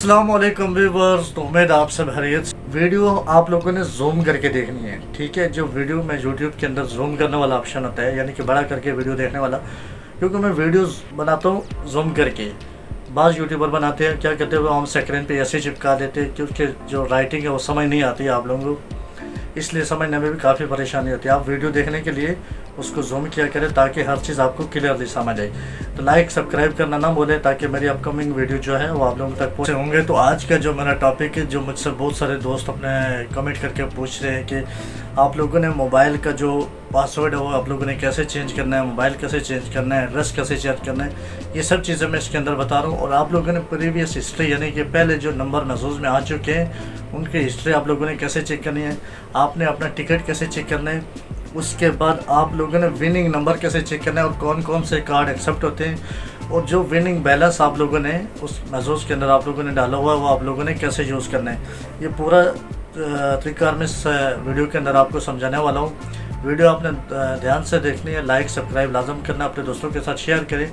अस्सलाम वालेकुम व्यूअर्स, तो उम्मीद आप सब खैरियत। वीडियो आप लोगों ने जूम करके देखनी है, ठीक है। जो वीडियो में यूट्यूब के अंदर जूम करने वाला ऑप्शन होता है, यानी कि बड़ा करके वीडियो देखने वाला, क्योंकि मैं वीडियोस बनाता हूँ जूम करके। बाज़ यूट्यूबर बनाते हैं, क्या कहते हैं, वो हम स्क्रीन पे ऐसे चिपका देते हैं क्योंकि जो राइटिंग है वो समझ नहीं आती है आप लोगों को, इसलिए समझने में भी काफ़ी परेशानी होती है। आप वीडियो देखने के लिए उसको जूम किया करें ताकि हर चीज़ आपको क्लियरली समझ आए। तो लाइक सब्सक्राइब करना ना भूलें ताकि मेरी अपकमिंग वीडियो जो है वो आप लोगों तक पहुँचे होंगे। तो आज का जो मेरा टॉपिक है, जो मुझसे बहुत सारे दोस्त अपने कमेंट करके पूछ रहे हैं कि आप लोगों ने मोबाइल का जो पासवर्ड है वो आप लोगों ने कैसे चेंज करना है, मोबाइल कैसे चेंज करना है, एड्रेस कैसे चेंज करना है, ये सब चीज़ें मैं इसके अंदर बता रहा हूँ। और आप लोगों ने प्रीवियस हिस्ट्री, यानी कि पहले जो नंबर महसूस में आ चुके हैं उनकी हिस्ट्री आप लोगों ने कैसे चेक करनी है, आपने अपना टिकट कैसे चेक करना है, उसके बाद आप लोगों ने विनिंग नंबर कैसे चेक करना है और कौन कौन से कार्ड एक्सेप्ट होते हैं, और जो विनिंग बैलेंस आप लोगों ने उस महसूस के अंदर आप लोगों ने डाला हुआ है वो आप लोगों ने कैसे यूज़ करना है, ये पूरा तरीका मैं इस वीडियो के अंदर आपको समझाने वाला हूँ। वीडियो आपने ध्यान से देखनी है, लाइक सब्सक्राइब लाजम करना, अपने दोस्तों के साथ शेयर करें।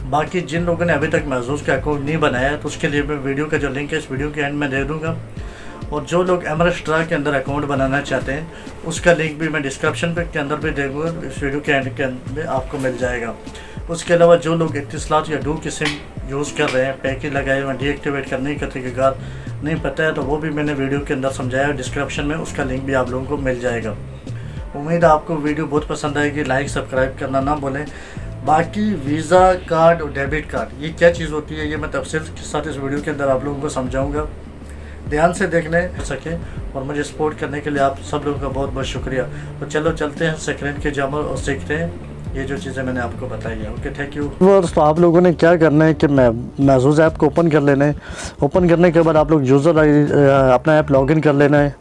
बाकी जिन लोगों ने अभी तक महसूस का अकाउंट नहीं बनाया है तो उसके लिए मैं वीडियो का जो लिंक है इस वीडियो के एंड में दे दूँगा। और जो लोग एमरेस्ट ट्रा के अंदर अकाउंट बनाना चाहते हैं उसका लिंक भी मैं डिस्क्रिप्शन पे के अंदर भी दे दूँगा, इस वीडियो के एंड के अंदर में आपको मिल जाएगा। उसके अलावा जो लोग इत्तिसलात या डू की सिम यूज़ कर रहे हैं, पैकेज लगाए हुए डीएक्टिवेट करने का तरीक़ाकार नहीं पता है तो वो भी मैंने वीडियो के अंदर समझाया, डिस्क्रिप्शन में उसका लिंक भी आप लोगों को मिल जाएगा। उम्मीद है आपको वीडियो बहुत पसंद आएगी, लाइक सब्सक्राइब करना ना भूलें। बाकी वीज़ा कार्ड और डेबिट कार्ड ये क्या चीज़ होती है, ये मैं तफसील के साथ इस वीडियो के अंदर आप लोगों को समझाऊंगा। ध्यान से देखने सकें और मुझे सपोर्ट करने के लिए आप सब लोगों का बहुत बहुत शुक्रिया। तो चलो चलते हैं स्क्रीन के जामर और सीखते हैं ये जो चीज़ें मैंने आपको बताई है। Okay, thank you. तो आप लोगों ने क्या करना है कि महसूस ऐप को ओपन कर लेना है। ओपन करने के बाद आप लोग यूज़र अपना ऐप लॉगिन कर लेना है।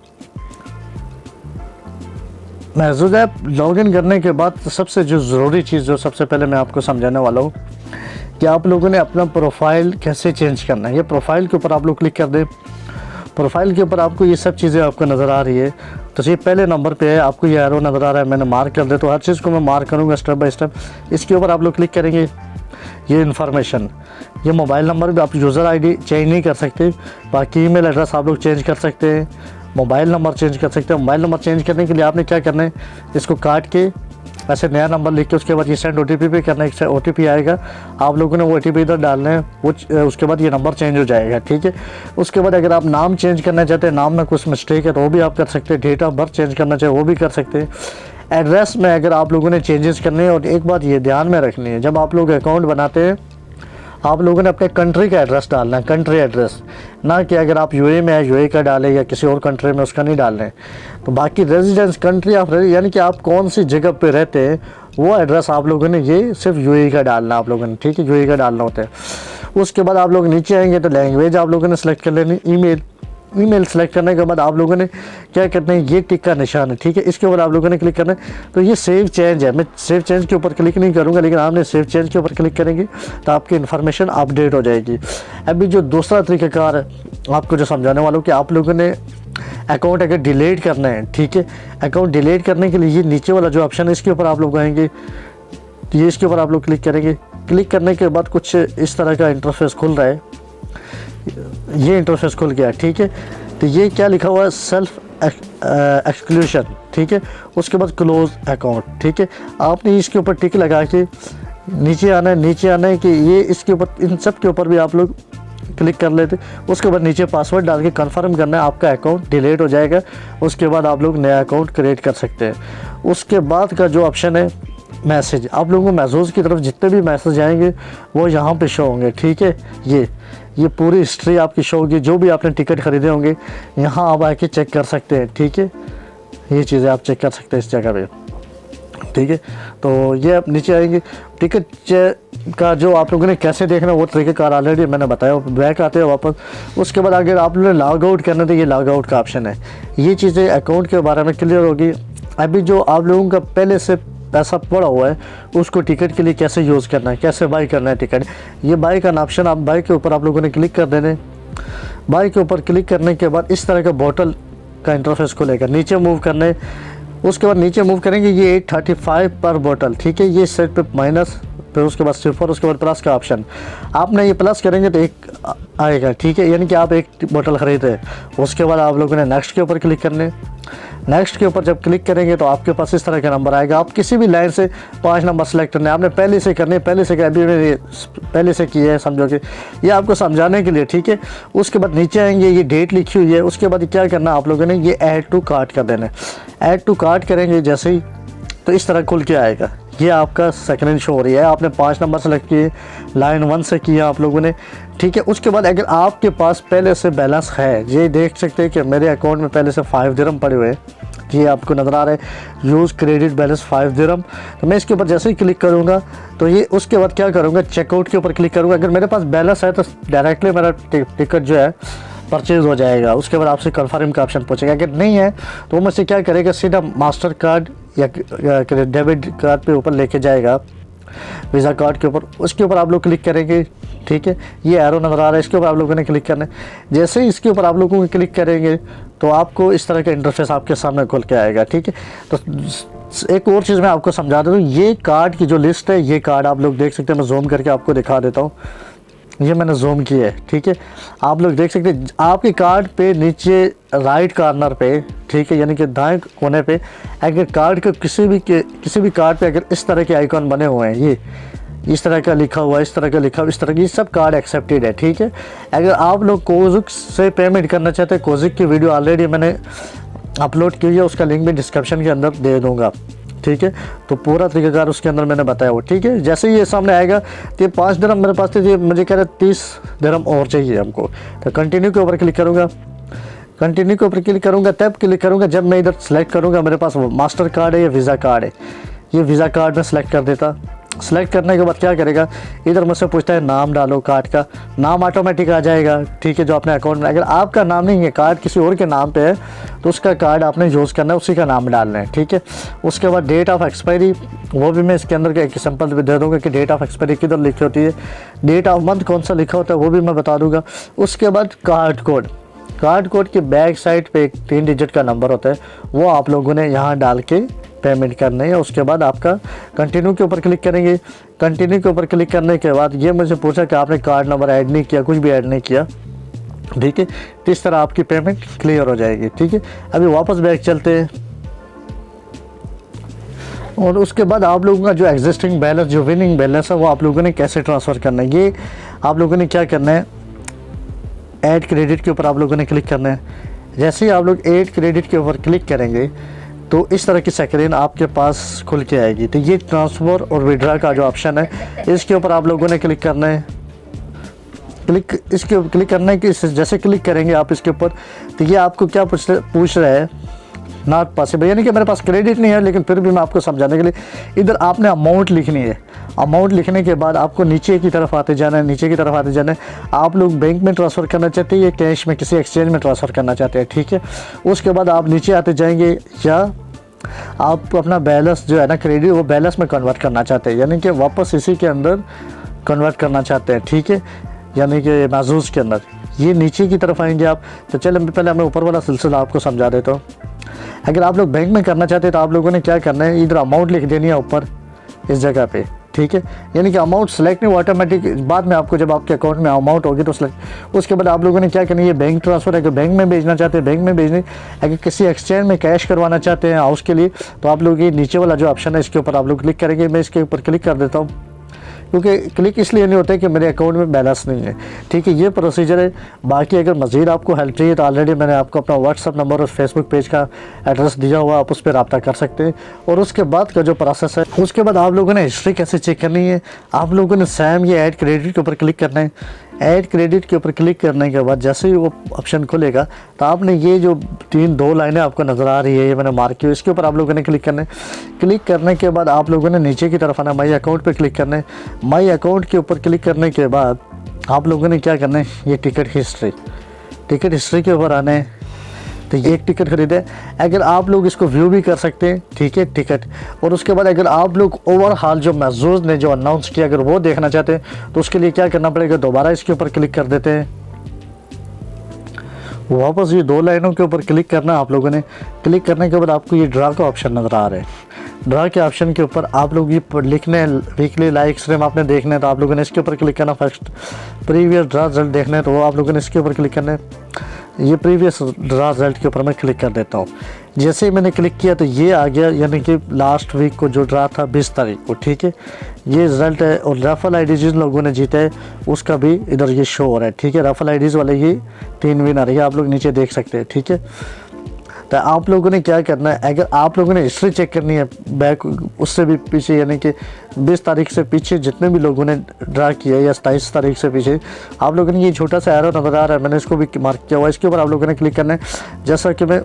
महसूस ऐप लॉगिन करने के बाद सबसे जो ज़रूरी चीज़ जो सबसे पहले मैं आपको समझाने वाला हूँ कि आप लोगों ने अपना प्रोफाइल कैसे चेंज करना है। ये प्रोफाइल के ऊपर आप लोग क्लिक कर दें। प्रोफाइल के ऊपर आपको ये सब चीज़ें आपको नज़र आ रही है। तो ये पहले नंबर पे है, आपको ये एरो नज़र आ रहा है, मैंने मार्क कर दिया। तो हर चीज़ को मैं मार्क करूँगा स्टेप बाय स्टेप। इसके ऊपर आप लोग क्लिक करेंगे। ये इन्फॉर्मेशन, ये मोबाइल नंबर भी आप यूज़र आईडी चेंज नहीं कर सकते, बाकी ईमेल एड्रेस आप लोग चेंज कर सकते हैं, मोबाइल नंबर चेंज कर सकते हैं। मोबाइल नंबर चेंज करने के लिए आपने क्या करना है, इसको काट के ऐसे नया नंबर लिख के उसके बाद ये सेंड OTP पे करना है। OTP आएगा, आप लोगों ने वो OTP इधर डालना है, वो उसके बाद ये नंबर चेंज हो जाएगा, ठीक है। उसके बाद अगर आप नाम चेंज करना चाहते हैं, नाम में कुछ मिस्टेक है तो वो भी आप कर सकते हैं। डेट ऑफ बर्थ चेंज करना चाहे वो भी कर सकते हैं। एड्रेस में अगर आप लोगों ने चेंजेस करने हैं, और एक बात ये ध्यान में रखनी है, जब आप लोग अकाउंट बनाते हैं आप लोगों ने अपने कंट्री का एड्रेस डालना है, कंट्री एड्रेस, ना कि अगर आप UAE में है UAE का डालें या किसी और कंट्री में उसका नहीं डालना है। तो बाकी रेजिडेंस कंट्री ऑफ यानी कि आप कौन सी जगह पे रहते हैं वो एड्रेस आप लोगों ने ये सिर्फ UAE का डालना आप लोगों ने, ठीक है, UAE का डालना होता है। उसके बाद आप लोग नीचे आएंगे तो लैंग्वेज आप लोगों ने सेलेक्ट कर लेनी। ईमेल सेलेक्ट करने के बाद आप लोगों ने क्या करना है, ये टिक का निशान है, ठीक है, इसके ऊपर आप लोगों ने क्लिक करना है। तो ये सेव चेंज है, मैं सेव चेंज के ऊपर क्लिक नहीं करूंगा, लेकिन आपने सेव चेंज के ऊपर क्लिक करेंगे तो आपकी इन्फॉर्मेशन अपडेट हो जाएगी। अभी जो दूसरा तरीक़ाकार है आपको जो समझाने वाला हूँ कि आप लोगों ने अकाउंट अगर डिलीट करना है, ठीक है, अकाउंट डिलीट करने के लिए ये नीचे वाला जो ऑप्शन है इसके ऊपर आप लोग आएंगे, तो ये इसके ऊपर आप लोग क्लिक करेंगे। क्लिक करने के बाद कुछ इस तरह का इंटरफेस खुल रहा है, ये इंटरफेस खुल गया, ठीक है। तो ये क्या लिखा हुआ है, सेल्फ एक्सक्लूशन, ठीक है। उसके बाद क्लोज अकाउंट, ठीक है। आपने इसके ऊपर टिक लगा के नीचे आना है, नीचे आना है कि ये इसके ऊपर, इन सब के ऊपर भी आप लोग क्लिक कर लेते। उसके बाद नीचे पासवर्ड डाल के कंफर्म करना है, आपका अकाउंट डिलीट हो जाएगा। उसके बाद आप लोग नया अकाउंट क्रिएट कर सकते हैं। उसके बाद का जो ऑप्शन है मैसेज, आप लोगों को महसूस की तरफ जितने भी मैसेज आएंगे वो यहाँ पे शो होंगे, ठीक है। ये पूरी हिस्ट्री आपकी शो होगी, जो भी आपने टिकट खरीदे होंगे यहाँ आप आके चेक कर सकते हैं, ठीक है। ये चीज़ें आप चेक कर सकते हैं इस जगह पे, ठीक है। तो ये आप नीचे आएंगे, टिकट का जो आप लोगों ने कैसे देखना वो तरीक़ाकार ऑलरेडी मैंने बताया। बैक आते हैं वापस। उसके बाद अगर आप लोगों ने लॉग आउट करना तो ये लॉग आउट का ऑप्शन है। ये चीज़ें अकाउंट के बारे में क्लियर होगी। अभी जो आप लोगों का पहले से पैसा पड़ा हुआ है उसको टिकट के लिए कैसे यूज़ करना है, कैसे बाई करना है टिकट, ये बाई का ऑप्शन आप बाई के ऊपर आप लोगों ने क्लिक कर देने। बाई के ऊपर क्लिक करने के बाद इस तरह का बोतल का इंटरफेस खुलेगा, नीचे मूव करने। उसके बाद नीचे मूव करेंगे, ये 835 पर बोतल, ठीक है। ये सेट पे फिर उसके बाद सिफर, उसके बाद प्लस का ऑप्शन। आपने ये प्लस करेंगे तो एक आएगा, ठीक है, यानी कि आप एक बोतल खरीदे। उसके बाद आप लोगों ने नेक्स्ट के ऊपर क्लिक करने, नेक्स्ट के ऊपर जब क्लिक करेंगे तो आपके पास इस तरह का नंबर आएगा। आप किसी भी लाइन से 5 नंबर सेलेक्ट करने, आपने पहले से करने, पहले से अभी मैंने पहले से किए है, समझो कि ये आपको समझाने के लिए, ठीक है। उसके बाद नीचे आएंगे, ये डेट लिखी हुई है। उसके बाद क्या करना आप लोगों ने, ये ऐड टू कार्ट कर देना है। ऐड टू कार्ट करेंगे जैसे ही तो इस तरह खुल के आएगा। ये आपका सेकंड शो हो रही है, आपने 5 नंबर सेलेक्ट किए, लाइन 1 से किया आप लोगों ने, ठीक है। उसके बाद अगर आपके पास पहले से बैलेंस है, ये देख सकते हैं कि मेरे अकाउंट में पहले से 5 दिरहम पड़े हुए हैं, ये आपको नज़र आ रहा है, यूज़ क्रेडिट बैलेंस 5 दिरहम। तो मैं इसके ऊपर जैसे ही क्लिक करूँगा तो ये उसके बाद क्या करूँगा, चेकआउट के ऊपर क्लिक करूँगा। अगर मेरे पास बैलेंस है तो डायरेक्टली मेरा टिकट जो है परचेज़ हो जाएगा। उसके बाद आपसे कन्फर्म का ऑप्शन पूछेगा, अगर नहीं है तो वो मुझसे क्या करेगा, सीधा मास्टर कार्ड या डेबिट कार्ड पे ऊपर लेके जाएगा, वीज़ा कार्ड के ऊपर। उसके ऊपर आप लोग क्लिक करेंगे, ठीक है, ये एरो नज़र आ रहा है, इसके ऊपर आप लोगों ने क्लिक करना है। जैसे ही इसके ऊपर आप लोगों को क्लिक करेंगे तो आपको इस तरह का इंटरफेस आपके सामने खुल के आएगा, ठीक है। तो एक और चीज़ मैं आपको समझा देता हूँ, ये कार्ड की जो लिस्ट है, ये कार्ड आप लोग देख सकते हैं, मैं जूम करके आपको दिखा देता हूँ। ये मैंने जूम किया है, ठीक है, आप लोग देख सकते हैं आपके कार्ड पे नीचे राइट कॉर्नर पे, ठीक है, यानी कि दाएं कोने पे अगर कार्ड के किसी भी कार्ड पे अगर इस तरह के आइकॉन बने हुए हैं, ये इस तरह का लिखा हुआ है, इस तरह का लिखा हुआ, इस तरह की, सब कार्ड एक्सेप्टेड है, ठीक है। अगर आप लोग कोजिक से पेमेंट करना चाहते हैं, कोजिक की वीडियो ऑलरेडी मैंने अपलोड की है, उसका लिंक भी डिस्क्रिप्शन के अंदर दे दूँगा, ठीक है। तो पूरा तरीकाकार उसके अंदर मैंने बताया वो, ठीक है। जैसे ही ये सामने आएगा तो ये 5 दिरहम मेरे पास थे, मुझे कह रहा है 30 दिरहम और चाहिए हमको। तो कंटिन्यू के ऊपर क्लिक करूँगा, कंटिन्यू के ऊपर क्लिक करूँगा, तब क्लिक करूँगा जब मैं इधर सेलेक्ट करूँगा मेरे पास मास्टर कार्ड है या वीज़ा कार्ड है। ये वीज़ा कार्ड में सेलेक्ट कर देता। सेलेक्ट करने के बाद क्या करेगा, इधर मुझसे पूछता है नाम डालो कार्ड का, नाम ऑटोमेटिक आ जाएगा, ठीक है, जो अपने अकाउंट में। अगर आपका नाम नहीं है, कार्ड किसी और के नाम पे है, तो उसका कार्ड आपने यूज़ करना है, उसी का नाम डालना है, ठीक है। उसके बाद डेट ऑफ एक्सपायरी, वो भी मैं इसके अंदर एक सिंपल भी दे दूँगा कि डेट ऑफ एक्सपायरी किधर लिखी होती है, डेट ऑफ मंथ कौन सा लिखा होता है वो भी मैं बता दूँगा। उसके बाद कार्ड कोड, कार्ड कोड के बैक साइड पे एक 3 डिजिट का नंबर होता है, वो आप लोगों ने यहाँ डाल के पेमेंट करना है। उसके बाद आपका कंटिन्यू के ऊपर क्लिक करेंगे। कंटिन्यू के ऊपर क्लिक करने के बाद ये मुझे पूछा कि आपने कार्ड नंबर ऐड नहीं किया, कुछ भी ऐड नहीं किया, ठीक है। तो इस तरह आपकी पेमेंट क्लियर हो जाएगी, ठीक है। अभी वापस बैक चलते हैं और उसके बाद आप लोगों का जो एग्जिस्टिंग बैलेंस, जो विनिंग बैलेंस है, वो आप लोगों ने कैसे ट्रांसफ़र करना है, ये आप लोगों ने क्या करना है, ऐड क्रेडिट के ऊपर आप लोगों ने क्लिक करना है। जैसे ही आप लोग ऐड क्रेडिट के ऊपर क्लिक करेंगे तो इस तरह की स्क्रीन आपके पास खुल के आएगी। तो ये ट्रांसफ़र और विड्रा का जो ऑप्शन है, इसके ऊपर आप लोगों ने क्लिक करना है। इसके क्लिक करने की जैसे क्लिक करेंगे आप इसके ऊपर, तो ये आपको क्या पूछ रहा है, नॉट पॉसिबल, यानी कि मेरे पास क्रेडिट नहीं है, लेकिन फिर भी मैं आपको समझाने के लिए, इधर आपने अमाउंट लिखनी है। अमाउंट लिखने के बाद आपको नीचे की तरफ आते जाना है, नीचे की तरफ आते जाना है। आप लोग बैंक में ट्रांसफ़र करना चाहते हैं या कैश में किसी एक्सचेंज में ट्रांसफ़र करना चाहते हैं, ठीक है। उसके बाद आप नीचे आते जाएंगे, या आप अपना बैलेंस जो है ना क्रेडिट, वो बैलेंस में कन्वर्ट करना चाहते हैं, यानी कि वापस इसी के अंदर कन्वर्ट करना चाहते हैं, ठीक है, यानी कि महसूस के अंदर। ये नीचे की तरफ आएंगे आप। तो चलो पहले मैं ऊपर वाला सिलसिला आपको समझा देता हूँ। अगर आप लोग बैंक में करना चाहते हैं तो आप लोगों ने क्या करना है, इधर अमाउंट लिख देनी है ऊपर इस जगह पे, ठीक है। यानी कि अमाउंट सेलेक्ट नहीं, वो ऑटोमेटिक बाद में आपको जब आपके अकाउंट में अमाउंट होगी तो सेलेक्ट। उसके बाद आप लोगों ने क्या करना है, ये बैंक ट्रांसफ़र है, बैंक में भेजना चाहते हैं बैंक में भेजने, अगर किसी एक्सचेंज में कैश करवाना चाहते हैं हाउस के लिए, तो आप लोग ये नीचे वाला जो ऑप्शन है इसके ऊपर आप लोग क्लिक करेंगे। मैं इसके ऊपर क्लिक कर देता हूँ, क्योंकि क्लिक इसलिए नहीं होता है कि मेरे अकाउंट में बैलेंस नहीं है, ठीक है। ये प्रोसीजर है। बाकी अगर मज़ीद आपको हेल्प चाहिए तो ऑलरेडी मैंने आपको अपना व्हाट्सअप नंबर और फेसबुक पेज का एड्रेस दिया हुआ, आप उस पर रब्ता कर सकते हैं। और उसके बाद का जो प्रोसेस है, उसके बाद आप लोगों ने हिस्ट्री कैसे चेक करनी है, आप लोगों ने सेम ये ऐड क्रेडिट के ऊपर क्लिक करना है। ऐड क्रेडिट के ऊपर क्लिक करने के बाद जैसे ही वो ऑप्शन खुलेगा तो आपने ये जो 2 लाइनें आपको नज़र आ रही है, ये मैंने मार्क की, इसके ऊपर आप लोगों ने क्लिक करना है। क्लिक करने के बाद आप लोगों ने नीचे की तरफ आना, माई अकाउंट पे क्लिक करना है। माई अकाउंट के ऊपर क्लिक करने के बाद आप लोगों ने क्या करना है, ये टिकट हिस्ट्री के ऊपर आना है। तो ये एक टिकट खरीदे, अगर आप लोग इसको व्यू भी कर सकते हैं, ठीक है, टिकट। और उसके बाद अगर आप लोग ओवरऑल जो महसूस ने जो अनाउंस किया अगर वो देखना चाहते हैं तो उसके लिए क्या करना पड़ेगा, दोबारा इसके ऊपर क्लिक कर देते हैं। वापस ये 2 लाइनों के ऊपर क्लिक करना आप लोगों ने। क्लिक करने के बाद आपको ये ड्रा का ऑप्शन नज़र आ रहा है। ड्रा के ऑप्शन के ऊपर आप लोग ये लिखने वीकली लाइक स्ट्रीम आपने देखना है तो आप लोगों ने इसके ऊपर क्लिक करना। फर्स्ट प्रीवियस ड्रा रिजल्ट देखना है तो वो आप लोगों ने इसके ऊपर क्लिक करना है। ये प्रीवियस ड्रा रिजल्ट के ऊपर मैं क्लिक कर देता हूँ। जैसे ही मैंने क्लिक किया तो ये आ गया, यानी कि लास्ट वीक को जो ड्रा था 20 तारीख को, ठीक है, ये रिज़ल्ट है। और राफल आईडी जिन लोगों ने जीता है उसका भी इधर ये शो हो रहा है, ठीक है। राफल आईडीज़ वाले ये 3 विनर है, आप लोग नीचे देख सकते हैं, ठीक है। तो आप लोगों ने क्या करना है, अगर आप लोगों ने हिस्ट्री चेक करनी है बैक उससे भी पीछे, यानी कि 20 तारीख से पीछे जितने भी लोगों ने ड्रा किया या 27 तारीख से पीछे, आप लोगों ने ये छोटा सा एरो नज़र आ रहा है, मैंने इसको भी मार्क किया हुआ है, इसके ऊपर आप लोगों ने क्लिक करना है। जैसा कि मैं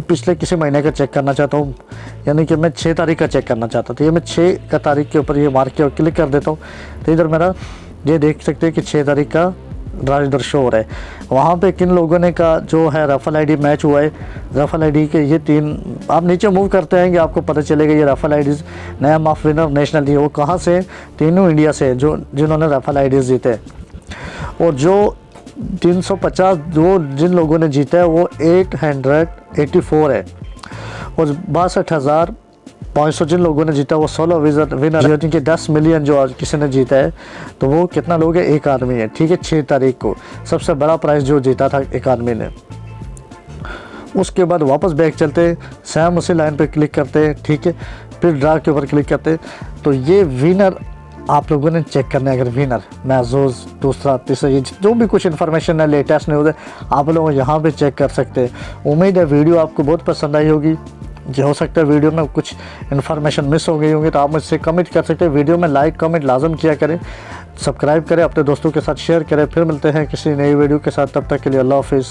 पिछले किसी महीने का चेक करना चाहता हूँ, यानी कि मैं 6 तारीख का चेक करना चाहता हूँ, तो ये मैं 6 का तारीख के ऊपर ये मार्क किया और क्लिक कर देता हूँ। तो इधर मेरा ये देख सकते हैं कि 6 तारीख का ड्रा इधर शो हो रहा है। वहाँ पे किन लोगों ने का जो है राफल आईडी मैच हुआ है, राफल आईडी के ये 3 आप नीचे मूव करते हैं कि आपको पता चलेगा ये raffle IDs name of winner national दी, वो कहाँ से, तीनों इंडिया से जो जिन्होंने राफल आईडीज़ जीते। और जो 350 जो जिन लोगों ने जीता है वो 884 है। और 62,500 जिन लोगों ने जीता वो 16 विनर है, जिनके 10 मिलियन जो आज किसी ने जीता है, तो वो कितना लोग है, एक आदमी है, ठीक है। 6 तारीख को सबसे बड़ा प्राइज़ जो जीता था एक आदमी ने। उसके बाद वापस बैक चलते, सेम उसी लाइन पे क्लिक करते, ठीक है, फिर ड्रा के ऊपर क्लिक करते। तो ये विनर आप लोगों ने चेक करना है। अगर विनर महजूज दूसरा तीसरा ये जो भी कुछ इन्फॉर्मेशन है लेटेस्ट न्यूज़ है आप लोग यहाँ पे चेक कर सकते हैं। उम्मीद है वीडियो आपको बहुत पसंद आई होगी। जो हो सकता है वीडियो में कुछ इन्फॉर्मेशन मिस हो गई होंगी तो आप मुझसे कमेंट कर सकते हैं। वीडियो में लाइक कमेंट लाजम किया करें, सब्सक्राइब करें, अपने दोस्तों के साथ शेयर करें। फिर मिलते हैं किसी नई वीडियो के साथ, तब तक के लिए अल्लाह हाफिज़।